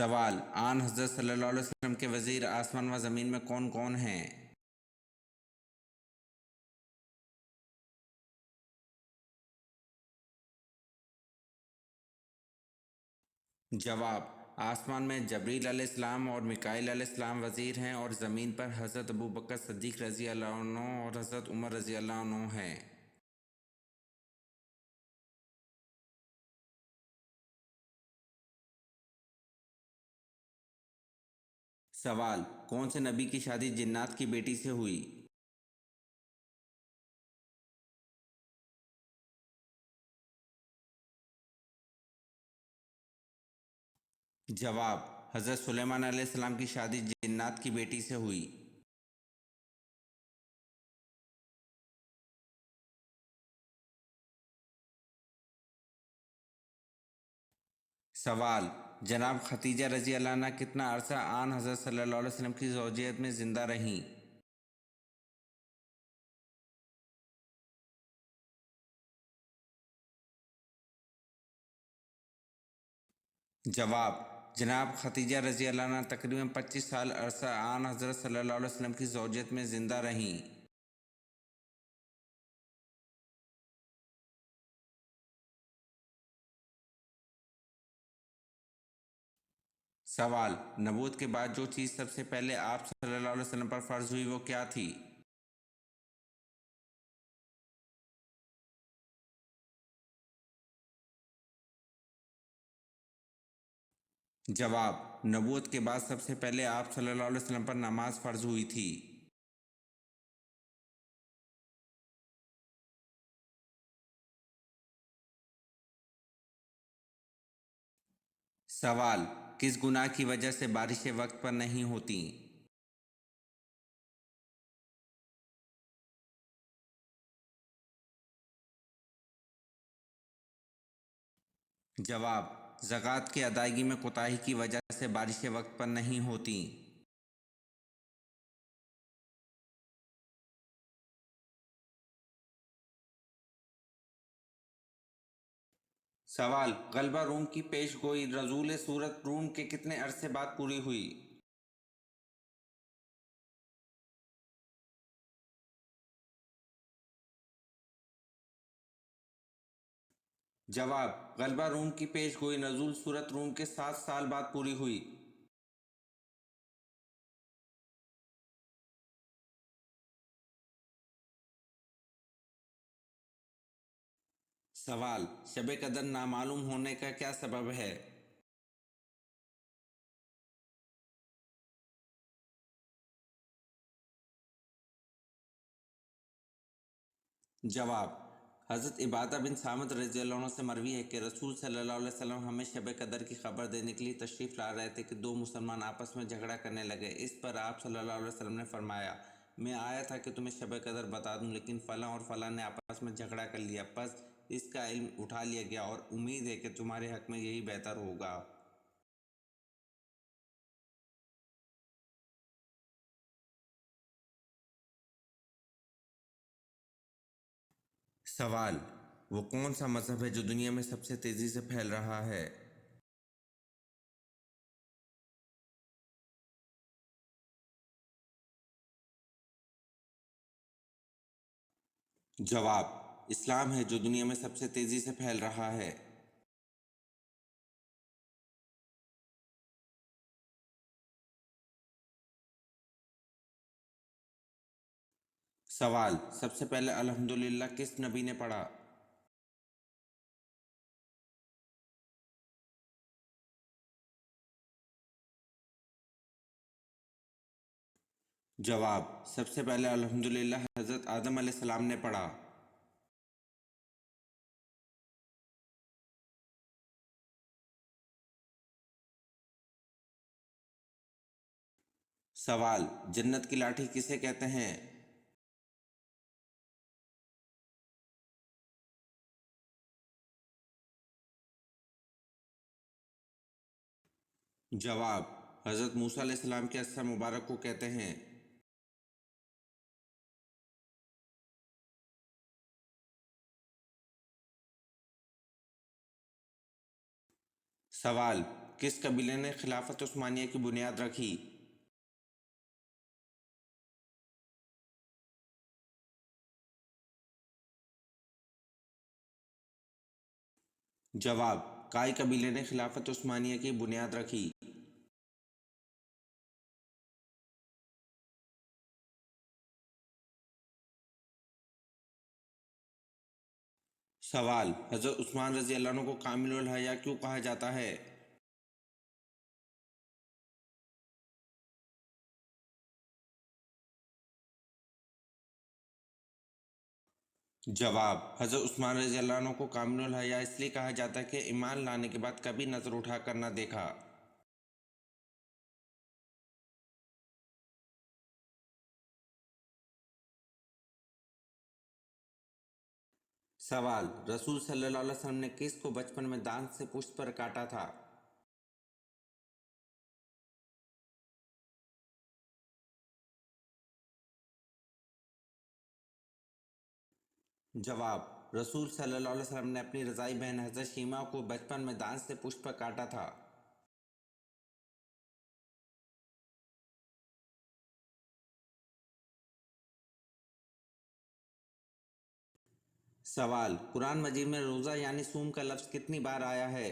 سوال: آن حضرت صلی اللہ علیہ وسلم کے وزیر آسمان و زمین میں کون کون ہیں؟ جواب: آسمان میں جبریل علیہ السلام اور میکائیل علیہ السلام وزیر ہیں، اور زمین پر حضرت ابوبکر صدیق رضی اللہ عنہ اور حضرت عمر رضی اللہ عنہ ہیں۔ سوال: کون سے نبی کی شادی جنات کی بیٹی سے ہوئی؟ جواب: حضرت سلیمان علیہ السلام کی شادی جنات کی بیٹی سے ہوئی۔ سوال: جناب ختیجہ رضی اللہ عنہ کتنا عرصہ آن حضرت صلی اللہ علیہ وسلم کی زوجیت میں زندہ رہیں؟ جواب: جناب ختیجہ رضی اللہ عنہ تقریباً 25 سال عرصہ آن حضرت صلی اللہ علیہ وسلم کی زوجیت میں زندہ رہیں۔ سوال: نبوت کے بعد جو چیز سب سے پہلے آپ صلی اللہ علیہ وسلم پر فرض ہوئی وہ کیا تھی؟ جواب: نبوت کے بعد سب سے پہلے آپ صلی اللہ علیہ وسلم پر نماز فرض ہوئی تھی۔ سوال: کس گناہ کی وجہ سے بارشیں وقت پر نہیں ہوتیں؟ جواب: زکوٰۃ کی ادائیگی میں کوتاہی کی وجہ سے بارشیں وقت پر نہیں ہوتیں۔ سوال: غلبہ روم کی پیش گوئی نزول سورۃ روم کے کتنے عرصے بعد پوری ہوئی؟ جواب: غلبہ روم کی پیش گوئی نزول سورۃ روم کے 7 سال بعد پوری ہوئی۔ سوال: شب قدر نامعلوم ہونے کا کیا سبب ہے؟ جواب: حضرت عبادہ بن صامت رضی اللہ عنہ سے مروی ہے کہ رسول صلی اللہ علیہ وسلم ہمیں شب قدر کی خبر دینے کے لیے تشریف لا رہے تھے کہ دو مسلمان آپس میں جھگڑا کرنے لگے۔ اس پر آپ صلی اللہ علیہ وسلم نے فرمایا: میں آیا تھا کہ تمہیں شب قدر بتا دوں، لیکن فلاں اور فلاں نے آپس میں جھگڑا کر لیا، پس اس کا علم اٹھا لیا گیا، اور امید ہے کہ تمہارے حق میں یہی بہتر ہوگا۔ سوال: وہ کون سا مذہب ہے جو دنیا میں سب سے تیزی سے پھیل رہا ہے؟ جواب: اسلام ہے جو دنیا میں سب سے تیزی سے پھیل رہا ہے۔ سوال: سب سے پہلے الحمدللہ کس نبی نے پڑھا؟ جواب: سب سے پہلے الحمدللہ حضرت آدم علیہ السلام نے پڑھا۔ سوال: جنت کی لاٹھی کسے کہتے ہیں؟ جواب: حضرت موسیٰ علیہ السلام کے عصا مبارک کو کہتے ہیں۔ سوال: کس قبیلے نے خلافت عثمانیہ کی بنیاد رکھی؟ جواب: کائی قبیلے نے خلافت عثمانیہ کی بنیاد رکھی۔ سوال: حضرت عثمان رضی اللہ عنہ کو کامل الحیا کیوں کہا جاتا ہے؟ جواب: حضرت عثمان رضی اللہ عنہ کو کامل الحیا اس لیے کہا جاتا ہے کہ ایمان لانے کے بعد کبھی نظر اٹھا کر نہ دیکھا۔ سوال: رسول صلی اللہ علیہ وسلم نے کس کو بچپن میں دانت سے پشت پر کاٹا تھا؟ جواب: رسول صلی اللہ علیہ وسلم نے اپنی رضائی بہن حضرت شیمہ کو بچپن میں دانت سے پشت پر کاٹا تھا۔ سوال: قرآن مجید میں روزہ یعنی صوم کا لفظ کتنی بار آیا ہے؟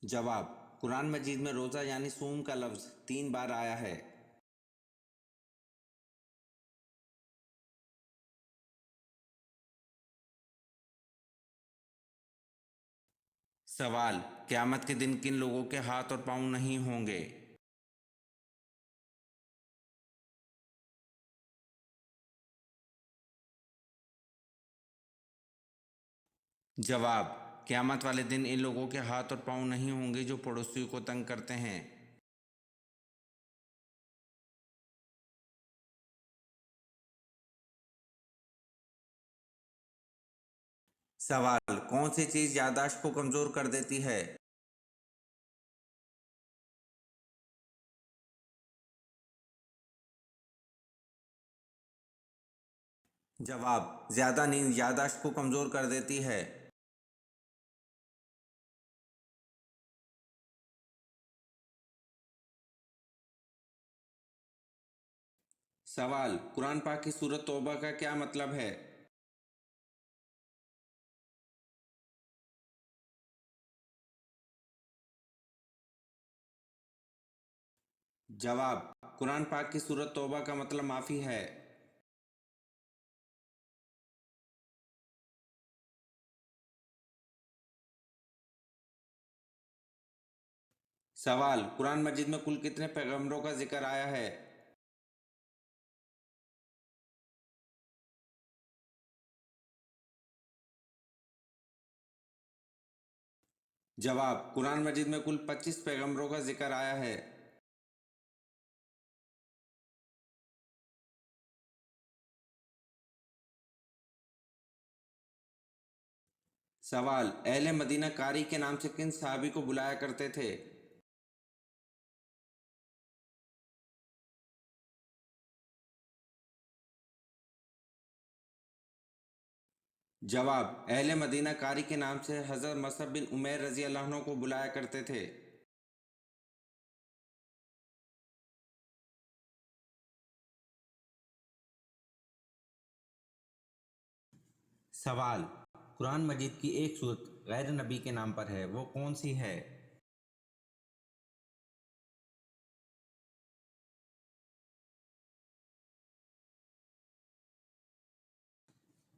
جواب: قرآن مجید میں روزہ یعنی صوم کا لفظ 3 بار آیا ہے۔ سوال: قیامت کے دن کن لوگوں کے ہاتھ اور پاؤں نہیں ہوں گے؟ جواب: قیامت والے دن ان لوگوں کے ہاتھ اور پاؤں نہیں ہوں گے جو پڑوسیوں کو تنگ کرتے ہیں۔ سوال: کون سی چیز یادداشت کو کمزور کر دیتی ہے؟ جواب: زیادہ نیند یادداشت کو کمزور کر دیتی ہے۔ سوال: قرآن پاک کی سورۃ توبہ کا کیا مطلب ہے؟ جواب: قرآن پاک کی سورۃ توبہ کا مطلب معافی ہے۔ سوال: قرآن مجید میں کل کتنے پیغمبروں کا ذکر آیا ہے؟ جواب: قرآن مجید میں کل 25 پیغمبروں کا ذکر آیا ہے۔ سوال: اہل مدینہ قاری کے نام سے کن صحابی کو بلایا کرتے تھے؟ جواب: اہل مدینہ قاری کے نام سے حضرت مصعب بن عمیر رضی اللہ عنہ کو بلایا کرتے تھے۔ سوال: قرآن مجید کی ایک صورت غیر نبی کے نام پر ہے، وہ کون سی ہے؟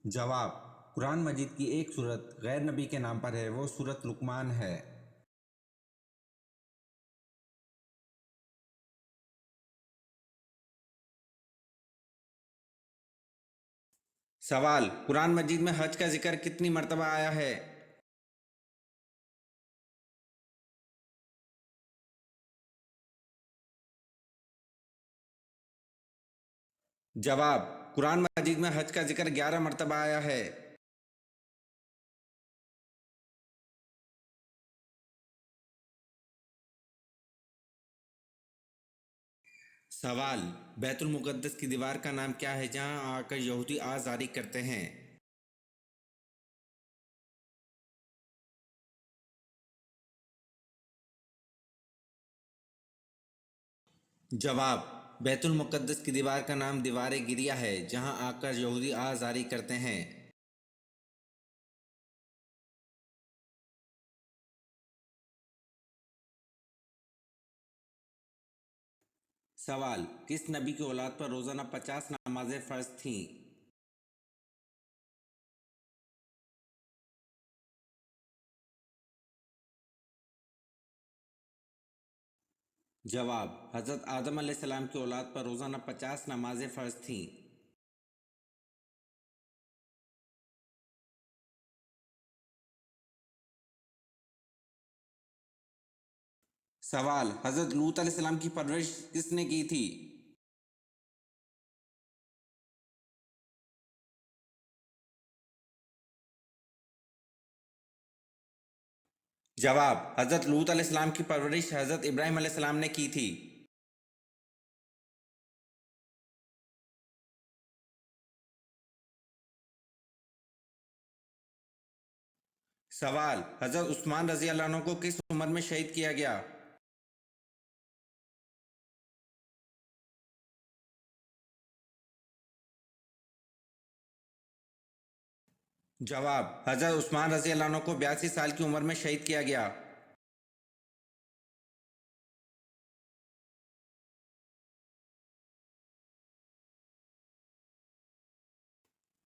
جواب: قرآن مجید کی ایک صورت غیر نبی کے نام پر ہے، وہ سورۃ لقمان ہے۔ سوال: قرآن مجید میں حج کا ذکر کتنی مرتبہ آیا ہے؟ جواب: قرآن مجید میں حج کا ذکر 11 مرتبہ آیا ہے۔ سوال: بیت المقدس کی دیوار کا نام کیا ہے جہاں آ کر یہودی آزاری کرتے ہیں؟ جواب: بیت المقدس کی دیوار کا نام دیوار گریہ ہے جہاں آ کر یہودی آزاری کرتے ہیں۔ سوال: کس نبی کی اولاد پر روزانہ 50 نمازیں فرض تھیں؟ جواب: حضرت آدم علیہ السلام کی اولاد پر روزانہ 50 نمازیں فرض تھیں۔ سوال: حضرت لوط علیہ السلام کی پرورش کس نے کی تھی؟ جواب: حضرت لوط علیہ السلام کی پرورش حضرت ابراہیم علیہ السلام نے کی تھی۔ سوال: حضرت عثمان رضی اللہ عنہ کو کس عمر میں شہید کیا گیا؟ جواب: حضرت عثمان رضی اللہ عنہ کو 82 سال کی عمر میں شہید کیا گیا۔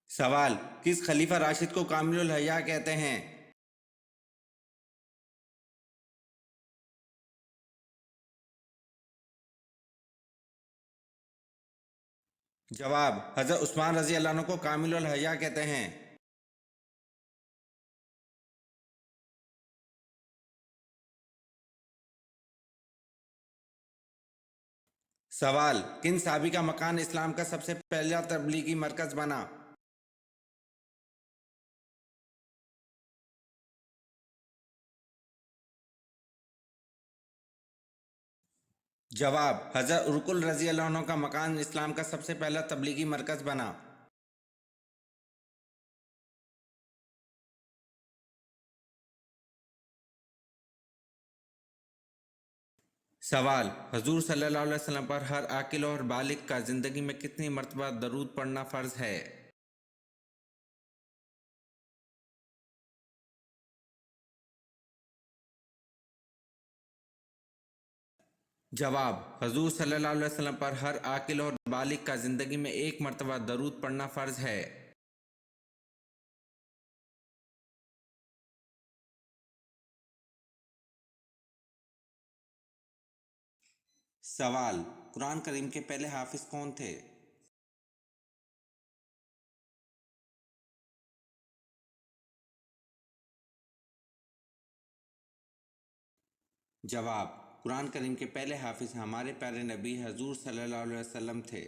سوال: کس خلیفہ راشد کو کامل الحیاء کہتے ہیں؟ جواب: حضرت عثمان رضی اللہ عنہ کو کامل الحیاء کہتے ہیں۔ سوال: کن صحابی کا مکان اسلام کا سب سے پہلا تبلیغی مرکز بنا؟ جواب: حضرت ارکل رضی اللہ عنہ کا مکان اسلام کا سب سے پہلا تبلیغی مرکز بنا۔ سوال: حضور صلی اللہ علیہ وسلم پر ہر عاقل اور بالغ کا زندگی میں کتنی مرتبہ درود پڑھنا فرض ہے؟ جواب: حضور صلی اللہ علیہ وسلم پر ہر عاقل اور بالغ کا زندگی میں ایک مرتبہ درود پڑھنا فرض ہے۔ سوال: قرآن کریم کے پہلے حافظ کون تھے؟ جواب: قرآن کریم کے پہلے حافظ ہمارے پیارے نبی حضور صلی اللہ علیہ وسلم تھے۔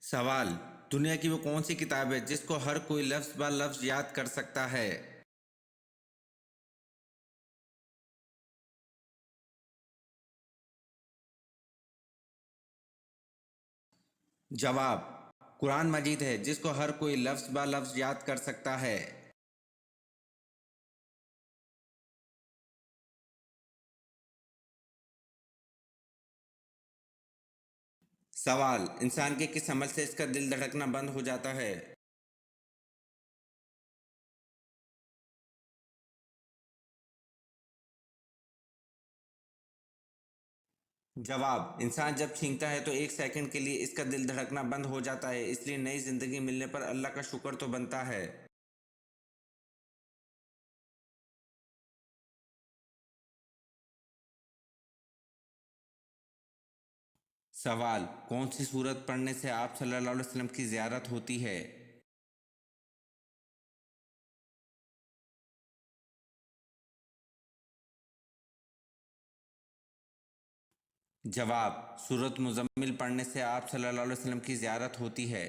سوال: دنیا کی وہ کون سی کتاب ہے جس کو ہر کوئی لفظ بہ لفظ یاد کر سکتا ہے؟ جواب: قرآن مجید ہے جس کو ہر کوئی لفظ بہ لفظ یاد کر سکتا ہے۔ سوال: انسان کے کس عمل سے اس کا دل دھڑکنا بند ہو جاتا ہے؟ جواب: انسان جب چھینکتا ہے تو 1 سیکنڈ کے لیے اس کا دل دھڑکنا بند ہو جاتا ہے، اس لیے نئی زندگی ملنے پر اللہ کا شکر تو بنتا ہے۔ سوال: کون سی سورت پڑھنے سے آپ صلی اللہ علیہ وسلم کی زیارت ہوتی ہے؟ جواب: سورت مزمل پڑھنے سے آپ صلی اللہ علیہ وسلم کی زیارت ہوتی ہے۔